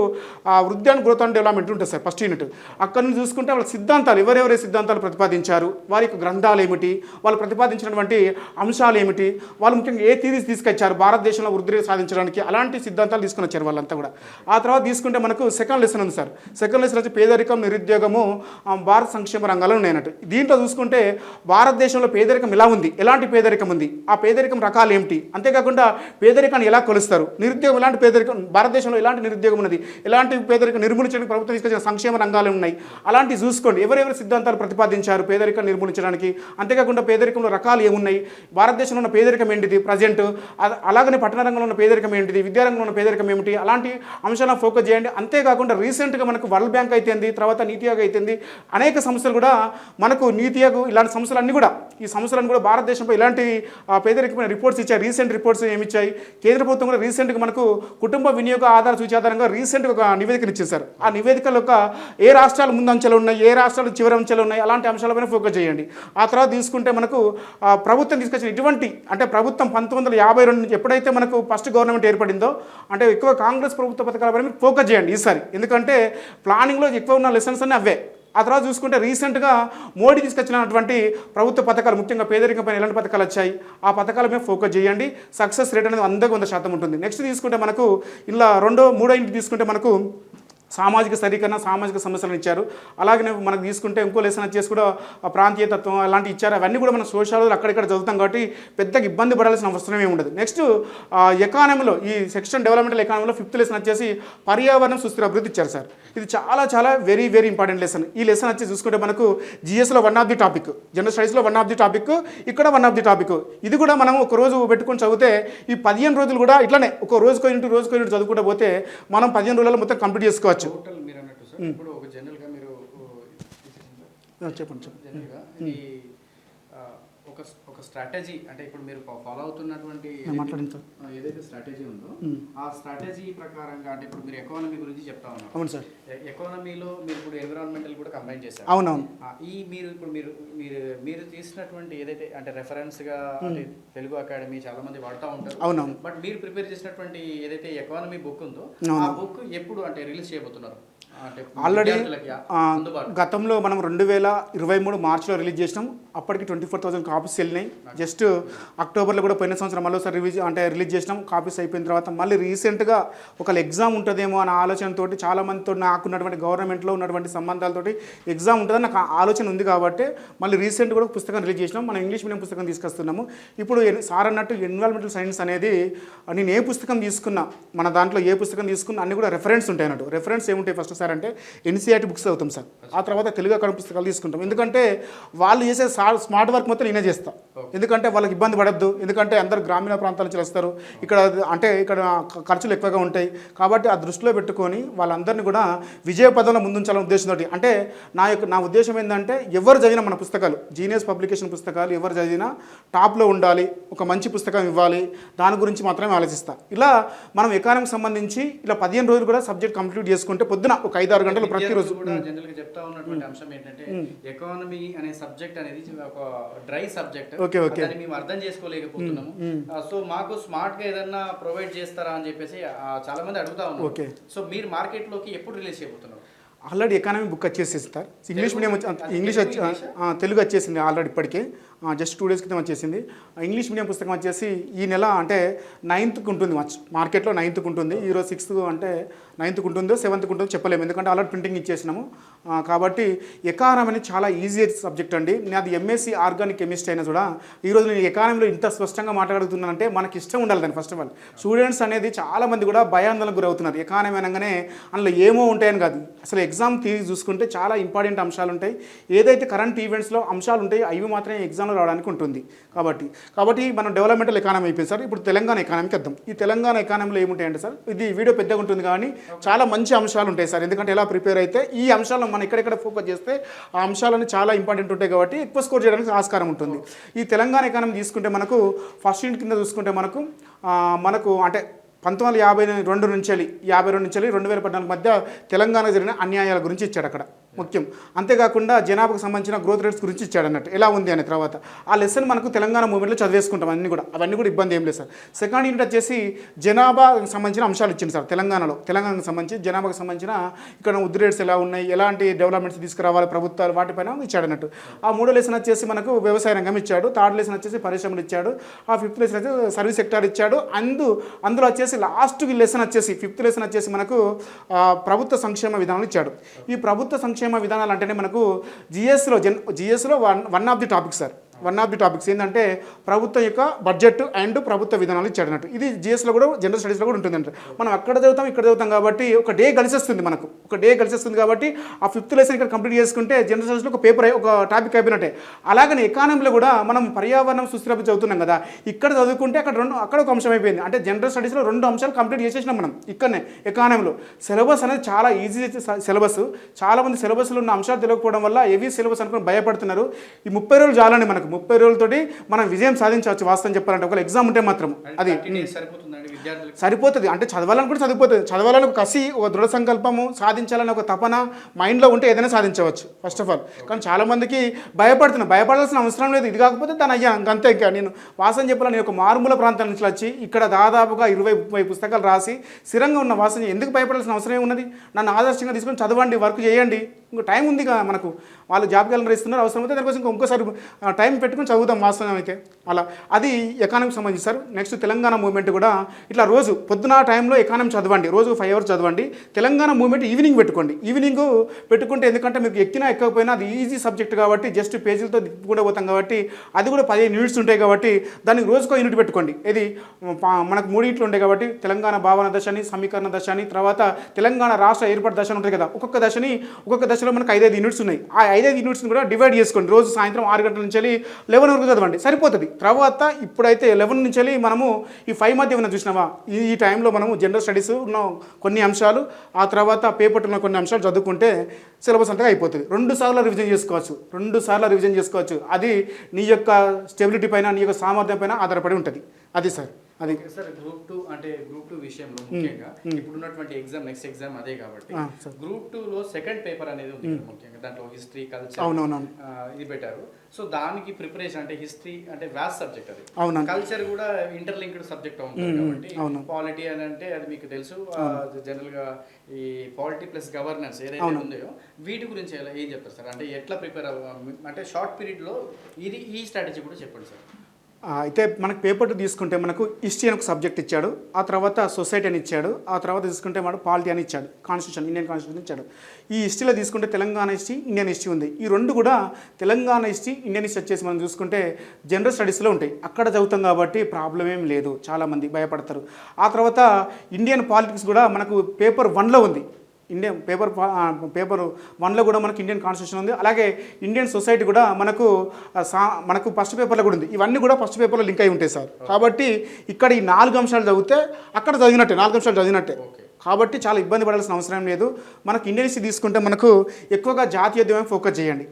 వృద్ధి అండ్ గ్రోత్ అండ్ డెవలప్మెంట్ ఉంటుంది సార్ ఫస్ట్ యూనిట్. అక్కడ నుంచి చూసుకుంటే వాళ్ళ సిద్ధాంతాలు, ఎవరెవరి సిద్ధాంతాలు ప్రతిపాదించారు, వారి యొక్క గ్రంథాలు ఏమిటి, వాళ్ళు ప్రతిపాదించినటువంటి అంశాలు ఏమిటి, వాళ్ళు ముఖ్యంగా ఏ థీరీస్ తీసుకొచ్చారు భారతదేశంలో వృద్ధి సాధించడానికి, అలాంటి సిద్ధాంతాలు తీసుకుని వచ్చారు వాళ్ళంతా కూడా. ఆ తర్వాత తీసుకుంటే మనకు సెకండ్ లెసన్ ఉంది సార్. సెకండ్ లెసన్ వచ్చి పేదరికం, నిరుద్యోగము, భారత సంక్షేమ రంగాలు ఉన్నాయన్నట్టు. దీంట్లో చూసుకుంటే భారతదేశంలో పేదరికం ఎలా ఉంది, ఎలాంటి పేదరికం ఉంది, ఆ పేదరికం రకాలు ఏమిటి, అంతేకాకుండా పేదరికాన్ని ఎలా కొలుస్తారు, నిరుద్యోగం ఎలాంటి పేదరికం, భారతదేశంలో ఎలాంటి నిరుద్యోగం ఉన్నది, ఎలాంటి పేదరికం నిర్మూలించడానికి ప్రభుత్వం తీసుకొచ్చిన సంక్షేమ రంగాలు ఉన్నాయి, అలాంటివి చూసుకోండి. ఎవరెవరి సిద్ధాంతాలు ప్రతిపాదించారు పేదరికాన్ని నిర్మూలించడానికి, అంతేకాకుండా పేదరికంలో రకాలు ఏమున్నాయి, భారతదేశంలో ఉన్న పేదరికం ఏంటిది ప్రజెంట్, అలాగనే పట్టణ రంగంలో ఉన్న పేదరికం ఏంటిది, విద్యారంగంలో ఉన్న పేదరికం ఏమిటి, అలాంటి అంశాలను ఫోకస్ చేయండి. అంతేకాకుండా రీసెంట్గా మనకు వరల్డ్ బ్యాంక్ అయితేంది, తర్వాత నీతి ఆయోగ్ అయితేంది, అనేక సంస్థలు కూడా మనకు నీతి ఆయోగ్ ఇలాంటి సంస్థలు అన్నీ కూడా ఈ సంస్థలను కూడా భారతదేశంపై ఇలాంటి పేదరికమైన రిపోర్ట్స్ ఇచ్చాయి. రీసెంట్ రిపోర్ట్స్ ఏమి ఇచ్చాయి, కేంద్ర ప్రభుత్వం కూడా రీసెంట్గా మనకు కుటుంబ వినియోగ ఆధార సూచి ఆధారంగా రీసెంట్గా ఒక నివేదికను ఇచ్చేశారు. ఆ నివేదికలో ఏ రాష్ట్రాలు ముందు అంచెలు ఉన్నాయి, ఏ రాష్ట్రాలు చివరి అంచెలు ఉన్నాయి, అలాంటి అంశాలపైన ఫోకస్ చేయండి. ఆ తర్వాత తీసుకుంటే మనకు ప్రభుత్వం తీసుకొచ్చిన ఇటువంటి అంటే ప్రభుత్వం 1952 నుంచి ఎప్పుడైతే మనకు ఫస్ట్ గవర్నమెంట్ ఏర్పడిందో అంటే ఎక్కువ కాంగ్రెస్ ప్రభుత్వ పథకాలపైన మీరు ఫోకస్ చేయండి ఈసారి. ఎందుకంటే ప్లానింగ్లో ఎక్కువ ఉన్న లెసన్స్ అన్నీ అవే. ఆ తర్వాత చూసుకుంటే రీసెంట్గా మోడీ తీసుకొచ్చినటువంటి ప్రభుత్వ పథకాలు ముఖ్యంగా పేదరికం పైన ఎలాంటి పథకాలు వచ్చాయి ఆ పథకాల మీద ఫోకస్ చేయండి. సక్సెస్ రేట్ అనేది 100% ఉంటుంది. నెక్స్ట్ తీసుకుంటే మనకు ఇలా మూడో ఇంటి తీసుకుంటే మనకు సామాజిక స్థిరీకరణ, సామాజిక సమస్యలను ఇచ్చారు. అలాగే మనకు తీసుకుంటే ఇంకో లెసన్ వచ్చేసి కూడా ప్రాంతీయతత్వం అలాంటివి ఇచ్చారు. అవన్నీ కూడా మనం సోషల్ అక్కడిక్కడ చదువుతాం కాబట్టి పెద్దగా ఇబ్బంది పడాల్సిన అవసరం ఏమి ఉండదు. నెక్స్ట్ ఎకానమీలో ఈ సెక్షన్ డెవలప్మెంటల్ ఎకానమీలో 5th లెసన్ వచ్చేసి పర్యావరణం సుస్థిర అభివృద్ధి ఇచ్చారు సార్. ఇది చాలా వెరీ ఇంపార్టెంట్ లెసన్. ఈ లెసన్ వచ్చి చూసుకుంటే మనకు జిఎస్లో 1 ఆఫ్ ది టాపిక్, జనరల్ స్టడీస్లో 1 ఆఫ్ ది టాపిక్, ఇక్కడ 1 ఆఫ్ ది టాపిక్. ఇది కూడా మనం ఒక రోజు పెట్టుకొని చదివితే ఈ 15 రోజులు కూడా ఇట్లానే ఒక రోజుకో యూనిట్ చదువుకుంటూ పోతే మనం 15 రోజుల్లో మొత్తం కంప్లీట్ చేసుకోవచ్చు. టోటల్ మీరు అన్నట్టు సార్ ఇప్పుడు ఒక జనరల్గా మీరు చెప్పండి జనరల్గా ఈ ఒక స్ట్రాటజీ అంటే ఇప్పుడు మీరు ఫాలో అవుతున్నటువంటి ఏదైతే స్ట్రాటజీ ఉందో ఆ స్ట్రాటజీ ప్రకారంగా అంటే ఇప్పుడు మీరు ఎకానమీ గురించి చెప్తా ఉన్నారు. అవును సార్. ఎకానమీలో మీరు ఇప్పుడు ఎన్విరాన్మెంటల్ కూడా కంబైన్ చేశారు. అవునవును. ఈ మీరు ఇప్పుడు మీరు తీసినటువంటి ఏదైతే అంటే రెఫరెన్స్గా అంటే తెలుగు అకాడమీ చాలా మంది వాడుతూ ఉంటారు. అవునవును. బట్ మీరు ప్రిపేర్ చేసినటువంటి ఏదైతే ఎకానమీ బుక్ ఉందో ఆ బుక్ ఎప్పుడు అంటే రిలీజ్ చేయబోతున్నారు? ఆల్రెడీ గతంలో మనం 2023 మార్చిలో రిలీజ్ చేసినాం. అప్పటికి 24,000 కాపీస్ వెళ్ళినాయి. జస్ట్ అక్టోబర్లో కూడా పోయిన సంవత్సరం మళ్ళీ ఒకసారి రిలీజ్ చేసినాం. కాపీస్ అయిపోయిన తర్వాత మళ్ళీ రీసెంట్గా ఒక ఎగ్జామ్ ఉంటుందేమో అనే ఆలోచనతోటి చాలామందితో నాకున్నటువంటి గవర్నమెంట్లో ఉన్నటువంటి సంబంధాలతోటి ఎగ్జామ్ ఉంటుందని నాకు ఆలోచన ఉంది కాబట్టి మళ్ళీ రీసెంట్ కూడా పుస్తకం రిలీజ్ చేసినాం. మనం ఇంగ్లీష్ మీడియం పుస్తకం తీసుకొస్తున్నాము. ఇప్పుడు సార్ అన్నట్టు ఎన్విరాన్మెంటల్ సైన్స్ అనేది నేను ఏ పుస్తకం తీసుకున్నా మన దాంట్లో ఏ పుస్తకం తీసుకున్నా అన్ని కూడా రెఫరెన్స్ ఉంటాయి అన్నట్టు. రెఫరెన్స్ ఏముంటాయి ఫస్ట్ సార్ అంటే ఎన్సీఆర్టీ బుక్స్ అవుతాం సార్. ఆ తర్వాత తెలుగు అకాడమీ పుస్తకాలు తీసుకుంటాం. ఎందుకంటే వాళ్ళు చేసే స్మార్ట్ వర్క్ మొత్తం నేనే చేస్తాను. ఎందుకంటే వాళ్ళకి ఇబ్బంది పడద్దు. ఎందుకంటే అందరూ గ్రామీణ ప్రాంతాల నుంచి వస్తారు. ఇక్కడ ఖర్చులు ఎక్కువగా ఉంటాయి కాబట్టి ఆ దృష్టిలో పెట్టుకొని వాళ్ళందరినీ కూడా విజయ పదంలో ముందుంచాలనే ఉద్దేశంతో అంటే నా ఉద్దేశం ఏంటంటే ఎవరు చదివినా మన పుస్తకాలు జీనియస్ పబ్లికేషన్ పుస్తకాలు ఎవరు చదివినా టాప్లో ఉండాలి, ఒక మంచి పుస్తకం ఇవ్వాలి, దాని గురించి మాత్రమే ఆలోచిస్తా. ఇలా మనం ఎకానమీకి సంబంధించి ఇలా 15 రోజులు కూడా సబ్జెక్ట్ కంప్లీట్ చేసుకుంటే పొద్దున ఒక 5-6 గంటలు ప్రతిరోజు జనరల్ గా చెప్తా ఉన్నటువంటి అంశం ఏంటంటే ఎకానమీ అనే సబ్జెక్ట్ అనేది ఒక డ్రై సబ్జెక్ట్. దాన్ని మేము అర్థం చేసుకోలేకపోతున్నాము. సో మాకు స్మార్ట్ గా ఏదన్నా ప్రొవైడ్ చేస్తారా అని చెప్పేసి చాలా మంది అడుగుతా ఉన్నారు. సో మీరు మార్కెట్ లోకి ఎప్పుడు రిలీజ్ చేయబోతున్నారు? ఆల్రెడీ ఎకానమీ బుక్ వచ్చేసింది sir. English medium English Telugu వచ్చేసింది ఆల్రెడీ ఇప్పటికే. జస్ట్ 2 డేస్ క్రితం వచ్చేసింది. ఇంగ్లీష్ మీడియం పుస్తకం వచ్చేసి ఈ నెల అంటే 9th ఉంటుంది మార్కెట్లో. 9th ఉంటుంది. ఈరోజు 6th అంటే 9th ఉంటుందో 7th ఉంటుందో చెప్పలేము. ఎందుకంటే ఆల్రెడీ ప్రింటింగ్ ఇచ్చేసినాము. కాబట్టి ఎకానమీ అనేది చాలా ఈజీ సబ్జెక్ట్ అండి. నాది ఎంఎస్సీ ఆర్గానిక్ కెమిస్ట్రీ అయినా కూడా ఈరోజు నేను ఎకానమీలో ఇంత స్పష్టంగా మాట్లాడుతున్నానంటే మనకి ఇష్టం ఉండాలి దాన్ని. ఫస్ట్ ఆఫ్ ఆల్ స్టూడెంట్స్ అనేది చాలామంది కూడా భయాందోళనకు గురవుతున్నారు. ఎకానమీ అనగానే అందులో ఏమో ఉంటాయని కాదు. అసలు ఎగ్జామ్ తీసి చూసుకుంటే చాలా ఇంపార్టెంట్ అంశాలు ఉంటాయి. ఏదైతే కరెంట్ ఈవెంట్స్లో అంశాలు ఉంటాయి అవి మాత్రమే ఎగ్జామ్లో రావడానికి ఉంటుంది. కాబట్టి మనం డెవలప్మెంటల్ ఎకానమీ అయిపోయింది సార్. ఇప్పుడు తెలంగాణ ఎకానమీకి వద్దాం. ఈ తెలంగాణ ఎకానమీలో ఏముంటాయంటే సార్ ఇది వీడియో పెద్దగా ఉంటుంది కానీ చాలా మంచి అంశాలు ఉంటాయి సార్. ఎందుకంటే ఎలా ప్రిపేర్ అయితే ఈ అంశాలను మనం ఎక్కడెక్కడ ఫోకస్ చేస్తే ఆ అంశాలను చాలా ఇంపార్టెంట్ ఉంటాయి కాబట్టి ఎక్కువ స్కోర్ చేయడానికి ఆస్కారం ఉంటుంది. ఈ తెలంగాణ ఎకానమీ తీసుకుంటే మనకు ఫస్ట్ యూనిట్ కింద చూసుకుంటే మనకు అంటే 1952 నుంచి 2014 మధ్య తెలంగాణకు జరిగిన అన్యాయాల గురించి ఇచ్చాడు అక్కడ ముఖ్యం. అంతేకాకుండా జనాభాకు సంబంధించిన గ్రోత్ రేట్స్ గురించి ఇచ్చాడు అన్నట్టు ఎలా ఉంది అనే తర్వాత ఆ లెసన్ మనకు తెలంగాణ మూమెంట్లో చదివేసుకుంటాం అవన్నీ కూడా ఇబ్బంది ఏం లేదు సార్. సెకండ్ యూనిట్ వచ్చేసి జనాభాకు సంబంధించిన అంశాలు ఇచ్చింది సార్. తెలంగాణకు సంబంధించి జనాభాకు సంబంధించిన ఇక్కడ వృద్ధి రేట్స్ ఎలా ఉన్నాయి, ఎలాంటి డెవలప్మెంట్స్ తీసుకురావాలి ప్రభుత్వాలు వాటిపైన ఇచ్చాడు అన్నట్టు. ఆ 3వ లెసన్ వచ్చేసి మనకు వ్యవసాయ రంగం ఇచ్చాడు. 3rd లెసన్ వచ్చేసి పరిశ్రమలు ఇచ్చాడు. ఆ 5th లెసన్ వచ్చేసి సర్వీస్ సెక్టార్ ఇచ్చాడు. అందులో వచ్చేసి లాస్ట్ లెసన్ వచ్చేసి 5th లెసన్ వచ్చేసి మనకు ప్రభుత్వ సంక్షేమ విధానాలు ఇచ్చాడు. ఈ ప్రభుత్వ సంక్షేమ విధానాలు అంటేనే మనకు జిఎస్లో 1 of the topic sir. 1 of the topics ఏంటంటే ప్రభుత్వం యొక్క బడ్జెట్ అండ్ ప్రభుత్వ విధానాలు ఇచ్చాడు అన్నట్టు. ఇది జిఎస్లో కూడా జనరల్ స్టడీస్లో కూడా ఉంటుందంట. మనం అక్కడ చదువుతాం కాబట్టి ఒక డే కలిసేస్తుంది కాబట్టి ఆ 5th లెసన్ ఇక్కడ కంప్లీట్ చేసుకుంటే జనరల్ స్టడీస్లో ఒక టాపిక్ అయిపోయినట్టే. అలాగనే ఎకానమీలో కూడా మనం పర్యావరణం సుస్థిరాభివృద్ధి చదువుతున్నాం కదా, ఇక్కడ చదువుకుంటే అక్కడ ఒక అంశం అయిపోయింది. అంటే జనరల్ స్టడీస్లో 2 అంశాలు కంప్లీట్ చేసేసినాం మనం ఇక్కడనే. ఎకానమీలో సిలబస్ అనేది చాలా ఈజీ సిలబస్. చాలామంది సిలబస్లో ఉన్న అంశాలు తెలియకపోవడం వల్ల ఏవి సిలబస్ అనుకుని భయపడుతున్నారు. ఈ 30 రోజులు చాలండి మనకు మనకు 30 రోజులతోటి మనం విజయం సాధించవచ్చు వాస్తవం చెప్పాలంటే ఒక ఎగ్జామ్ ఉంటే మాత్రం అది సరిపోతుందండి విద్యార్థులకు. సరిపోతుంది. అంటే చదవాలని కూడా చదివిపోతుంది. చదవాలని ఒక కసి, ఒక దృఢ సంకల్పము, సాధించాలని ఒక తపన మైండ్లో ఉంటే ఏదైనా సాధించవచ్చు ఫస్ట్ ఆఫ్ ఆల్. కానీ చాలామందికి భయపడాల్సిన అవసరం లేదు. ఇది కాకపోతే దాని అయ్యా అంతే. ఇంకా నేను వాసన చెప్పాలని నేను ఒక మారుమూల ప్రాంతం నుంచి వచ్చి ఇక్కడ దాదాపుగా 20-30 పుస్తకాలు రాసి స్థిరంగా ఉన్న వాసన ఎందుకు భయపడాల్సిన అవసరం ఏమున్నది? నన్ను ఆదర్శంగా తీసుకొని చదవండి, వర్క్ చేయండి. ఇంకో టైం ఉంది కదా మనకు. వాళ్ళు జాబ్ క్యాలెండర్ ఇస్తున్నారు, అవసరం అయితే దానికోసం ఇంకోసారి టైం పెట్టుకుని చదువుతాం వాస్తవం అయితే. అలా అది ఎకానమీకి సంబంధించి సార్. నెక్స్ట్ తెలంగాణ మూవ్మెంట్ కూడా ఇట్లా రోజు పొద్దున టైంలో ఎకానమీ చదవండి, రోజు 5 hours చదవండి. తెలంగాణ మూవ్మెంట్ ఈవినింగ్ పెట్టుకోండి. ఈవినింగ్ పెట్టుకుంటే ఎందుకంటే మీకు ఎక్కినా ఎక్కకపోయినా అది ఈజీ సబ్జెక్ట్ కాబట్టి జస్ట్ పేజీలతో తిప్పుకుంటూ పోతాం కాబట్టి అది కూడా 15 యూనిట్స్ ఉంటాయి కాబట్టి దానికి రోజుకో యూనిట్ పెట్టుకోండి. ఇది మనకు 3 యూనిట్లు ఉంటాయి కాబట్టి తెలంగాణ భావన దశని, సమీకరణ దశ అని, తర్వాత తెలంగాణ రాష్ట్ర ఏర్పాటు దశ ఉంటుంది కదా. ఒక్కొక్క దశలో మనకు 5 యూనిట్స్ ఉన్నాయి. ఆ 5 యూనిట్స్ని కూడా డివైడ్ చేసుకోండి. రోజు సాయంత్రం 6 గంటల నుంచి 11 వరకు చదవండి, సరిపోతుంది. తర్వాత ఇప్పుడైతే 11 నుంచి మనము ఈ 5 మధ్య ఉన్న చూసినావా, ఈ టైంలో మనము జనరల్ స్టడీస్ ఉన్న కొన్ని అంశాలు, ఆ తర్వాత పేపర్ ఉన్న కొన్ని అంశాలు చదువుకుంటే సిలబస్ అంతా అయిపోతుంది. 2 సార్లు రివిజన్ చేసుకోవచ్చు. అది నీ యొక్క స్టెబిలిటీ పైన, నీ యొక్క సామర్థ్యం పైన ఆధారపడి ఉంటుంది. అది సార్. అది సార్ గ్రూప్ 2 విషయంలో ముఖ్యంగా ఇప్పుడు ఉన్నటువంటి నెక్స్ట్ ఎగ్జామ్ అదే కాబట్టి గ్రూప్ 2లో సెకండ్ పేపర్ అనేది ఉంది ముఖ్యంగా. దాంట్లో హిస్టరీ, కల్చర్ ఇది పెట్టారు. సో దానికి ప్రిపరేషన్ అంటే హిస్టరీ అంటే వ్యాస్ సబ్జెక్ట్, అది కల్చర్ కూడా ఇంటర్లింక్డ్ సబ్జెక్ట్ ఉంటుంది కాబట్టి పాలిటీ అని అంటే అది మీకు తెలుసు. జనరల్ గా ఈ పాలిటీ ప్లస్ గవర్నెన్స్ ఏదైతే ఉందో వీటి గురించి ఏం చెప్తారు సార్? అంటే ఎట్లా ప్రిపేర్ అంటే షార్ట్ పీరియడ్ లో ఈ స్ట్రాటజీ కూడా చెప్పండి సార్. అయితే మనకు పేపర్ 2 తీసుకుంటే మనకు హిస్టరీ అని ఒక సబ్జెక్ట్ ఇచ్చాడు, ఆ తర్వాత సొసైటీ అని ఇచ్చాడు, ఆ తర్వాత తీసుకుంటే మనకు పాలిటీ అని ఇచ్చాడు, కాన్స్టిట్యూషన్, ఇండియన్ కాన్స్టిట్యూషన్ ఇచ్చాడు. ఈ హిస్టరీలో తీసుకుంటే తెలంగాణ హిస్టరీ, ఇండియన్ హిస్టరీ ఉంది. ఈ 2 కూడా తెలంగాణ హిస్టరీ, ఇండియన్ హిస్టరీ వచ్చేసి మనం చూసుకుంటే జనరల్ స్టడీస్లో ఉంటాయి. అక్కడ చదువుతాం కాబట్టి ప్రాబ్లం ఏం లేదు, చాలామంది భయపడతారు. ఆ తర్వాత ఇండియన్ పాలిటిక్స్ కూడా మనకు పేపర్ 1లో ఉంది. ఇండియన్ పేపర్ 1లో కూడా మనకు ఇండియన్ కాన్స్టిట్యూషన్ ఉంది. అలాగే ఇండియన్ సొసైటీ కూడా మనకు ఫస్ట్ పేపర్లో కూడా ఉంది. ఇవన్నీ కూడా ఫస్ట్ పేపర్లో లింక్ అయి ఉంటాయి సార్. కాబట్టి ఇక్కడ ఈ 4 అంశాలు చదివితే అక్కడ చదివినట్టే, 4 అంశాలు చదివినట్టే. కాబట్టి చాలా ఇబ్బంది పడాల్సిన అవసరం లేదు. మనకు ఇండియన్ హిస్టరీ తీసుకుంటే మనకు ఎక్కువగా జాతీయోద్యమం ఫోకస్ చేయండి,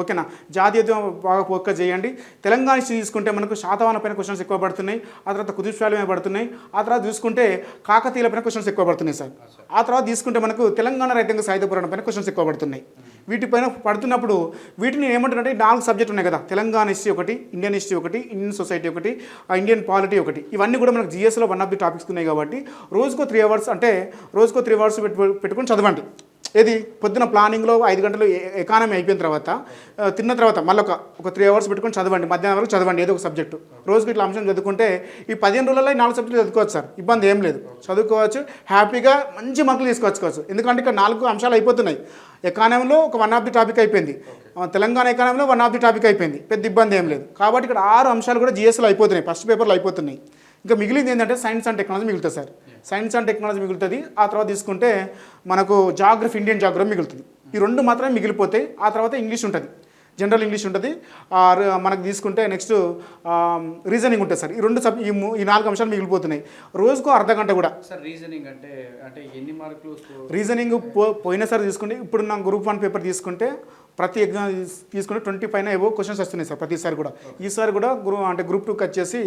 ఓకేనా? జాతీయోద్యమం బాగా ఫోకస్ చేయండి. తెలంగాణ హిస్టరీ తీసుకుంటే మనకు శాతవాహన పైన క్వశ్చన్స్ ఎక్కువ పడుతున్నాయి, ఆ తర్వాత కుతుబ్షాహీల మీద పడుతున్నాయి, ఆ తర్వాత చూసుకుంటే కాకతీయుల పైన క్వశ్చన్స్ ఎక్కువ పడుతున్నాయి సార్. ఆ తర్వాత తీసుకుంటే మనకు తెలంగాణ రైతాంగ సాయుధ పోరాటం పైన క్వశ్చన్స్ ఎక్కువ పడుతున్నాయి. వీటిపైన పడుతున్నప్పుడు వీటిని ఏమంటారంటే 4 సబ్జెక్టులు ఉన్నాయి కదా, తెలంగాణ హిస్టరీ ఒకటి, ఇండియన్ హిస్టరీ ఒకటి, ఇండియన్ సొసైటీ ఒకటి, ఇండియన్ పాలిటీ ఒకటి. ఇవన్నీ కూడా మనకు జిఎస్లో 1 ఆఫ్ ది టాపిక్స్ ఉన్నాయి కాబట్టి రోజుకో 3 hours అంటే రోజుకో 3 hours పెట్టుకొని చదవండి. ఏది పొద్దున ప్లానింగ్లో 5 గంటలు ఎకానమీ అయిపోయిన తర్వాత తిన్న తర్వాత మళ్ళీ ఒక 3 hours పెట్టుకొని చదవండి, మధ్యాహ్నం వరకు చదవండి ఏదో ఒక సబ్జెక్టు. రోజుకి ఇట్లా అంశం చదువుకుంటే ఈ 15 రోజులలో 4 సబ్జెక్టులు చదువుకోవచ్చు సార్, ఇబ్బంది ఏం లేదు. చదువుకోవచ్చు, హ్యాపీగా మంచి మార్కులు తీసుకోవచ్చు. ఎందుకంటే ఇక్కడ 4 అంశాలు అయిపోతున్నాయి. ఎకానమీలో ఒక 1 ఆఫ్ ది టాపిక్ అయిపోయింది, తెలంగాణ ఎకానమీలో 1 ఆఫ్ ది టాపిక్ అయిపోయింది, పెద్ద ఇబ్బంది ఏం లేదు. కాబట్టి ఇక్కడ 6 అంశాలు కూడా జిఎస్లో అయిపోతున్నాయి, ఫస్ట్ పేపర్లో అయిపోతున్నాయి. ఇంకా మిగిలింది ఏంటంటే సైన్స్ అండ్ టెక్నాలజీ మిగులుతుంది సార్. సైన్స్ అండ్ టెక్నాలజీ మిగులుతుంది. ఆ తర్వాత తీసుకుంటే మనకు జాగ్రఫీ, ఇండియన్ జాగ్రఫీ మిగులుతుంది. ఈ 2 మాత్రమే మిగిలిపోతాయి. ఆ తర్వాత ఇంగ్లీష్ ఉంటుంది, జనరల్ ఇంగ్లీష్ ఉంటుంది. మనకు తీసుకుంటే నెక్స్ట్ రీజనింగ్ ఉంటుంది సార్. ఈ 4 అంశాలు మిగిలిపోతున్నాయి. రోజుకో అర్ధగంట కూడా సార్. రీజనింగ్ అంటే ఎన్ని మార్కులు? రీజనింగ్ పోయినసారి తీసుకుంటే ఇప్పుడు నా గ్రూప్ 1 పేపర్ తీసుకుంటే ప్రతి ఎగ్జామ్ తీసుకుంటే 20 పైన ఏవో క్వశ్చన్స్ వస్తున్నాయి సార్ ప్రతిసారి కూడా. ఈసారి కూడా గ్రూప్ 2 వచ్చేసి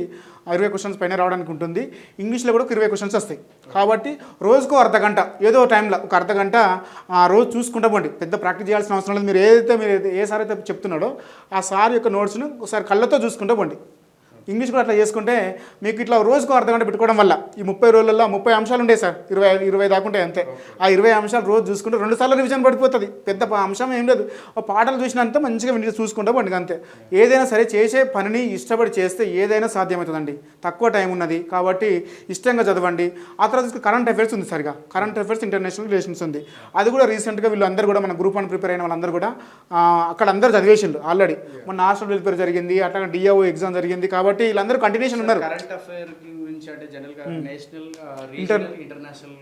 20 క్వశ్చన్స్ పైన రావడానికి ఉంటుంది. ఇంగ్లీష్లో కూడా 20 క్వశ్చన్స్ వస్తాయి. కాబట్టి రోజుకో అర్ధగంట ఏదో టైంలో ఒక అర్ధగంట రోజు చూసుకుంటా పోండి. పెద్ద ప్రాక్టీస్ చేయాల్సిన అవసరం లేదు. మీరు ఏ సార్ అయితే చెప్తున్నాడో ఆ సార్ యొక్క నోట్స్ను ఒకసారి కళ్ళతో చూసుకుంటా పోండి. ఇంగ్లీష్ కూడా అట్లా చేసుకుంటే మీకు ఇట్లా రోజుకు అర్ధగంట పెట్టుకోవడం వల్ల ఈ 30 రోజులలో 30 అంశాలు ఉంటాయి సార్, 20 దాకా ఉంటాయి అంతే. ఆ 20 అంశాలు రోజు చూసుకుంటే 2 సార్లు రివిజన్ పడిపోతుంది, పెద్ద అంశం ఏం లేదు. పాటలు చూసినంత మంచిగా విని చూసుకుంటా పండుగ అంతే. ఏదైనా సరే చేసే పనిని ఇష్టపడి చేస్తే ఏదైనా సాధ్యమవుతుందండి. తక్కువ టైం ఉన్నది కాబట్టి ఇష్టంగా చదవండి. ఆ తర్వాత కరెంట్ అఫైర్స్ ఉంది సరిగా, కరెంట్ అఫైర్స్, ఇంటర్నేషనల్ రిలేషన్స్ ఉంది. అది కూడా రీసెంట్గా వీళ్ళందరూ కూడా మన గ్రూప్ 1 ప్రిపేర్ అయిన వాళ్ళందరూ కూడా అక్కడ అందరూ చదివేసిండు ఆల్రెడీ. మన హాస్టల్ వెల్ఫేర్ జరిగింది, అట్లా డిఓ ఎగ్జామ్ జరిగింది. కాబట్టి వీళ్ళందరూ కంటిన్యూషన్ ఉన్నారు. కరెంట్ అఫైర్ గురించి అంటే జనరల్ గా నేషనల్, రీజనల్, ఇంటర్నేషనల్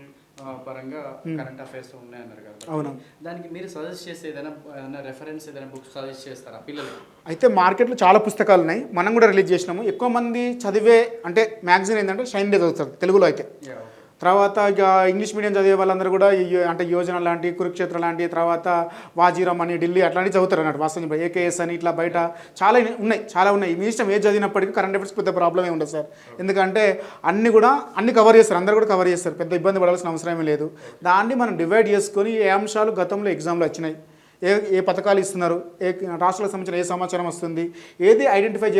పరంగా కరెంట్ అఫైర్స్ ఉన్నాయన్నారు కదా. అవును. దానికి మీరు సజెస్ట్ చేస్తే ఏదైనా రెఫరెన్స్, ఏదైనా బుక్స్ సజెస్ట్ చేస్తారా పిల్లలకి? అయితే మార్కెట్లో చాలా పుస్తకాలు ఉన్నాయి, మనం కూడా రిలీజ్ చేసినాము. ఎక్కువ మంది చదివే అంటే మ్యాగజైన్ ఏంటంటే షైన్ డే చదువుతారు తెలుగులో అయితే. తర్వాత ఇక ఇంగ్లీష్ మీడియం చదివే వాళ్ళందరూ కూడా అంటే యోజన లాంటి కురుక్షేత్ర లాంటి తర్వాత వాజీరామ్ అని ఢిల్లీ అట్లాంటివి చదువుతారు అన్నట్టు వాస్తవం ఏకేఎస్ అని ఇట్లా బయట చాలా ఉన్నాయి మీ ఇష్టం ఏది చదివినప్పటికీ కరెంట్ అఫైర్స్ పెద్ద ప్రాబ్లమే ఉండదు సార్. ఎందుకంటే అన్ని కవర్ చేస్తారు, అందరూ కూడా కవర్ చేస్తారు, పెద్ద ఇబ్బంది పడాల్సిన అవసరమే లేదు. దాన్ని మనం డివైడ్ చేసుకొని ఏ అంశాలు గతంలో ఎగ్జామ్లో వచ్చినాయి, ఏ పథకాలు ఇస్తున్నారు, రాష్ట్రాలకు సంబంధించిన ఏ సమాచారం వస్తుంది, ఏది ఐడెంటిఫై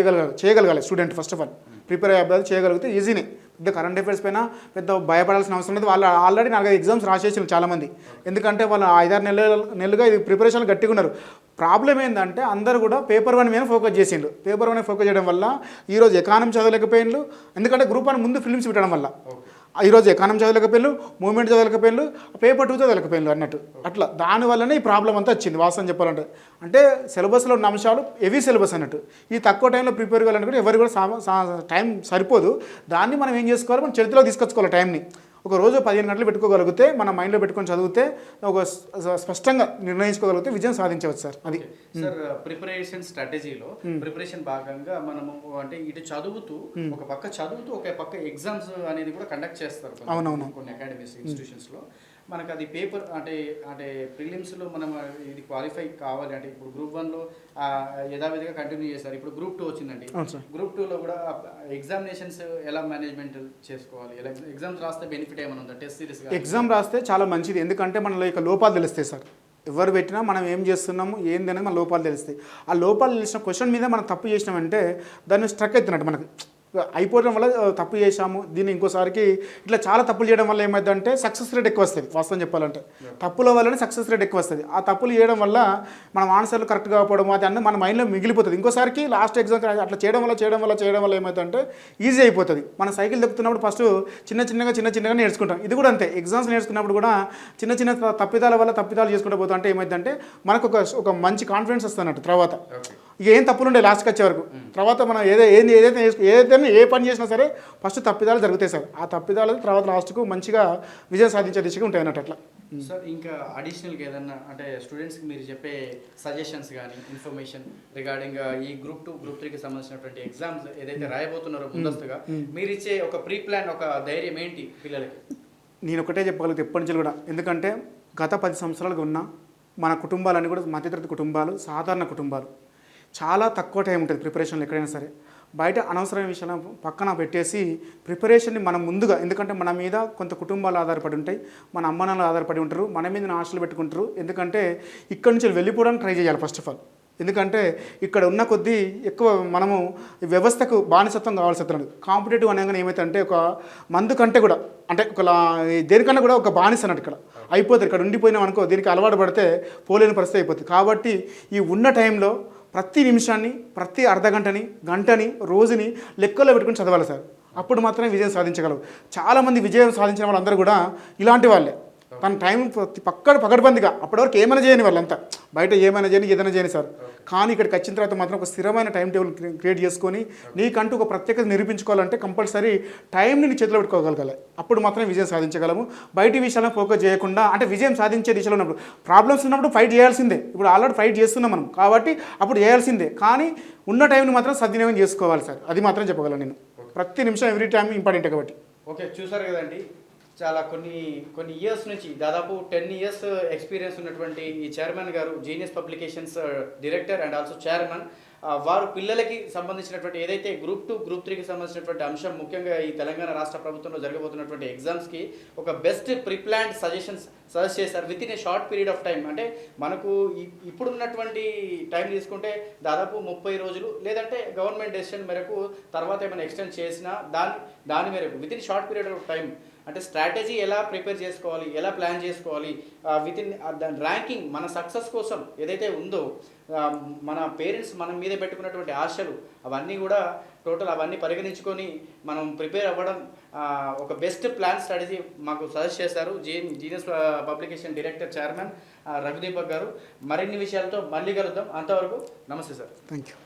చేయగలగాలి student. First of oil prepare అయ్యే అబ్బాయి చేయగలిగితే ఈజీనే. పెద్ద కరెంట్ అఫైర్స్ పైన పెద్ద భయపడాల్సిన అవసరం లేదు. వాళ్ళు ఆల్రెడీ 4 ఎగ్జామ్స్ రాసేసారు చాలామంది. ఎందుకంటే వాళ్ళు 5-6 నెలలుగా ఇది ప్రిపరేషన్లు గట్టిగా ఉన్నారు. ప్రాబ్లం ఏంటంటే అందరూ కూడా పేపర్ 1 మీద ఫోకస్ చేసిండ్రు. పేపర్ 1 ఫోకస్ చేయడం వల్ల ఈరోజు ఎకానమీ చదవలేకపోయిండ్రు, ఎందుకంటే గ్రూప్ 1 ముందు ఫిలిమ్స్ పెట్టడం వల్ల. ఈరోజు ఎకానమీ చదవలేకపోయినారు, మూవ్మెంట్ చదవలేకపోయినారు, పేపర్ 2 చదవలేకపోయినారు అన్నట్టు. అట్లా దానివల్లనే ఈ ప్రాబ్లం అంతా వచ్చింది వాస్తవం చెప్పాలంటే. అంటే సిలబస్లో ఉన్న అంశాలు హెవీ సిలబస్ అన్నట్టు. ఈ తక్కువ టైంలో ప్రిపేర్ కావాలనుకుంటే ఎవరు కూడా టైం సరిపోదు. దాన్ని మనం ఏం చేసుకోవాలి, మనం చేతిలో తీసుకొచ్చుకోవాలి టైంని. ఒక రోజు 15 గంటలు పెట్టుకోగలిగితే మన మైండ్లో పెట్టుకొని చదివితే ఒక స్పష్టంగా నిర్ణయించుకోగలిగితే విజయం సాధించవచ్చు సార్. అది సార్ ప్రిపరేషన్ స్ట్రాటజీలో ప్రిపరేషన్ భాగంగా మనము అంటే ఇటు చదువుతూ ఒక పక్క ఎగ్జామ్స్ అనేది కూడా కండక్ట్ చేస్తారు. అవునవును. కొన్ని అకాడమీస్ ఇన్స్టిట్యూషన్స్లో మనకు అది పేపర్ అంటే ప్రిలిమ్స్లో మనం ఇది క్వాలిఫై కావాలి అంటే ఇప్పుడు గ్రూప్ 1లో యథావిధిగా కంటిన్యూ చేస్తారు. ఇప్పుడు గ్రూప్ 2 వచ్చిందండి. గ్రూప్ 2లో కూడా ఎగ్జామినేషన్స్ ఎలా మేనేజ్మెంట్ చేసుకోవాలి, ఎగ్జామ్స్ రాస్తే బెనిఫిట్ ఏమైనా ఉందా? టెస్ట్ సిరీస్ ఎగ్జామ్ రాస్తే చాలా మంచిది, ఎందుకంటే మనలో ఇక లోపాలు తెలుస్తాయి సార్. ఎవరు పెట్టినా మనం ఏం చేస్తున్నాము ఏంది అనేది మన లోపాలు తెలుస్తాయి. ఆ లోపాలు తెలిసిన క్వశ్చన్ మీద మనం తప్పు చేసినామంటే దాన్ని స్ట్రక్ అవుతున్నట్టు మనకి అయిపోవడం వల్ల తప్పు చేశాము, దీన్ని ఇంకోసారికి ఇట్లా చాలా తప్పులు చేయడం వల్ల ఏమైందంటే సక్సెస్ రేట్ ఎక్కువ వస్తుంది. వాస్తవం చెప్పాలంటే తప్పుల వల్లనే సక్సెస్ రేట్ ఎక్కువ వస్తుంది. ఆ తప్పులు చేయడం వల్ల మనం ఆన్సర్లు కరెక్ట్ కాకపోవడం అది అన్నీ మన మైండ్లో మిగిలిపోతుంది. ఇంకోసారికి లాస్ట్ ఎగ్జామ్ అట్లా చేయడం వల్ల ఏమవుతుందంటే ఈజీ అయిపోతుంది. మనం సైకిల్ దొక్కుతున్నప్పుడు ఫస్ట్ చిన్నగా నేర్చుకుంటాం. ఇది కూడా అంతే, ఎగ్జామ్స్ నేర్చుకున్నప్పుడు కూడా చిన్న తప్పిదాలు చేసుకుంటూ పోతా అంటే ఏమైందంటే మనకు ఒక మంచి కాన్ఫిడెన్స్ వస్తున్నట్టు. తర్వాత ఇక ఏం తప్పులు ఉండే లాస్ట్కి వచ్చే వరకు. తర్వాత మనం ఏదైతే ఏ పని చేసినా సరే ఫస్ట్ తప్పిదాలు జరుగుతాయి సార్. ఆ తప్పిదాలు తర్వాత లాస్ట్కు మంచిగా విజయం సాధించే దిశగా ఉంటాయి అన్నట్టు. అట్లా సార్ ఇంకా అడిషనల్గా ఏదన్నా అంటే స్టూడెంట్స్కి మీరు చెప్పే సజెషన్స్ కానీ ఇన్ఫర్మేషన్ రిగార్డింగ్ ఈ గ్రూప్ 2 గ్రూప్ 3కి సంబంధించినటువంటి ఎగ్జామ్స్ ఏదైతే రాయబోతున్నారో ముందస్తుగా మీరు ఇచ్చే ఒక ప్రీ ప్లాన్ ఒక ధైర్యం ఏంటి పిల్లలకి? నేను ఒకటే చెప్పగలుగుతా ఎప్పటి నుంచి కూడా, ఎందుకంటే గత 10 సంవత్సరాలుగా ఉన్న మన కుటుంబాలన్నీ కూడా మధ్యతరగతి కుటుంబాలు, సాధారణ కుటుంబాలు. చాలా తక్కువ టైం ఉంటుంది ప్రిపరేషన్లో ఎక్కడైనా సరే. బయట అనవసరమైన విషయాలను పక్కన పెట్టేసి ప్రిపరేషన్ని మనం ముందుగా, ఎందుకంటే మన మీద కొంత కుటుంబాలు ఆధారపడి ఉంటాయి, మన అమ్మనాలు ఆధారపడి ఉంటారు, మన మీద ఆశలు పెట్టుకుంటారు. ఎందుకంటే ఇక్కడి నుంచి వెళ్ళిపోవడానికి ట్రై చేయాలి ఫస్ట్ ఆఫ్ ఆల్. ఎందుకంటే ఇక్కడ ఉన్న కొద్దీ ఎక్కువ మనము వ్యవస్థకు బానిసత్వం కావాల్సి వస్తుంది. కాంపిటేటివ్ అనగానే ఏమైతే ఒక మందు కంటే కూడా అంటే దేనికన్నా కూడా ఒక బానిస అన్నట్టు ఇక్కడ అయిపోతుంది. ఇక్కడ ఉండిపోయినాం అనుకో, దీనికి అలవాటు పడితే పోలేని పరిస్థితి అయిపోతుంది. కాబట్టి ఈ ఉన్న టైంలో ప్రతి నిమిషాన్ని, ప్రతి అర్ధగంటని, గంటని, రోజుని లెక్కలో పెట్టుకుని చదవాలి సార్. అప్పుడు మాత్రమే విజయం సాధించగలవు. చాలామంది విజయం సాధించిన వాళ్ళందరూ కూడా ఇలాంటి వాళ్ళే. తన టైం పకడ్బందీగా అప్పటివరకు ఏమైనా చేయని వాళ్ళంతా, బయట ఏదైనా చేయని సార్. కానీ ఇక్కడికి వచ్చిన తర్వాత మాత్రం ఒక స్థిరమైన టైం టేబుల్ క్రియేట్ చేసుకొని నీకంటూ ఒక ప్రత్యేకత నిరూపించుకోవాలంటే కంపల్సరీ టైంని నీ చేతిలో పెట్టుకోగలగాలి. అప్పుడు మాత్రమే విజయం సాధించగలము. బయటి విషయాలను ఫోకస్ చేయకుండా, అంటే విజయం సాధించే దిశలో ఉన్నప్పుడు ప్రాబ్లమ్స్ ఉన్నప్పుడు ఫైట్ చేయాల్సిందే. ఇప్పుడు ఆల్రెడీ ఫైట్ చేస్తున్నాం మనం, కాబట్టి అప్పుడు చేయాల్సిందే. కానీ ఉన్న టైంని మాత్రం సద్వినియోగం చేసుకోవాలి సార్. అది మాత్రం చెప్పగలను నేను. ప్రతి నిమిషం ఎవ్రీ టైం ఇంపార్టెంట్ కాబట్టి. ఓకే, చూసారు కదండి, చాలా కొన్ని ఇయర్స్ నుంచి దాదాపు 10 years ఎక్స్పీరియన్స్ ఉన్నటువంటి ఈ చైర్మన్ గారు, genius publications director and also chairman, వారు పిల్లలకి సంబంధించినటువంటి ఏదైతే గ్రూప్ 2 గ్రూప్ 3కి సంబంధించినటువంటి అంశం, ముఖ్యంగా ఈ తెలంగాణ రాష్ట్ర ప్రభుత్వంలో జరగబోతున్నటువంటి ఎగ్జామ్స్కి ఒక బెస్ట్ ప్రిప్లాన్డ్ సజెస్ట్ చేశారు with in a short period of time. అంటే మనకు ఇప్పుడున్నటువంటి టైం తీసుకుంటే దాదాపు 30 రోజులు, లేదంటే గవర్నమెంట్ డెసిషన్ మేరకు తర్వాత ఏమైనా ఎక్స్టెండ్ చేసినా దాని మేరకు with in short period of time అంటే స్ట్రాటజీ ఎలా ప్రిపేర్ చేసుకోవాలి, ఎలా ప్లాన్ చేసుకోవాలి, విత్ ఇన్ దాని ర్యాంకింగ్ మన సక్సెస్ కోసం ఏదైతే ఉందో, మన పేరెంట్స్ మన మీద పెట్టుకున్నటువంటి ఆశలు అవన్నీ కూడా టోటల్ అవన్నీ పరిగణించుకొని మనం ప్రిపేర్ అవ్వడం ఒక బెస్ట్ ప్లాన్ స్ట్రాటజీ మాకు సజెస్ట్ చేశారు జీనియస్ పబ్లికేషన్ డైరెక్టర్ చైర్మన్ రఘుదీపక్ గారు. మరిన్ని విషయాలతో మళ్ళీ కలుద్దాం. అంతవరకు నమస్తే సార్. Thank you.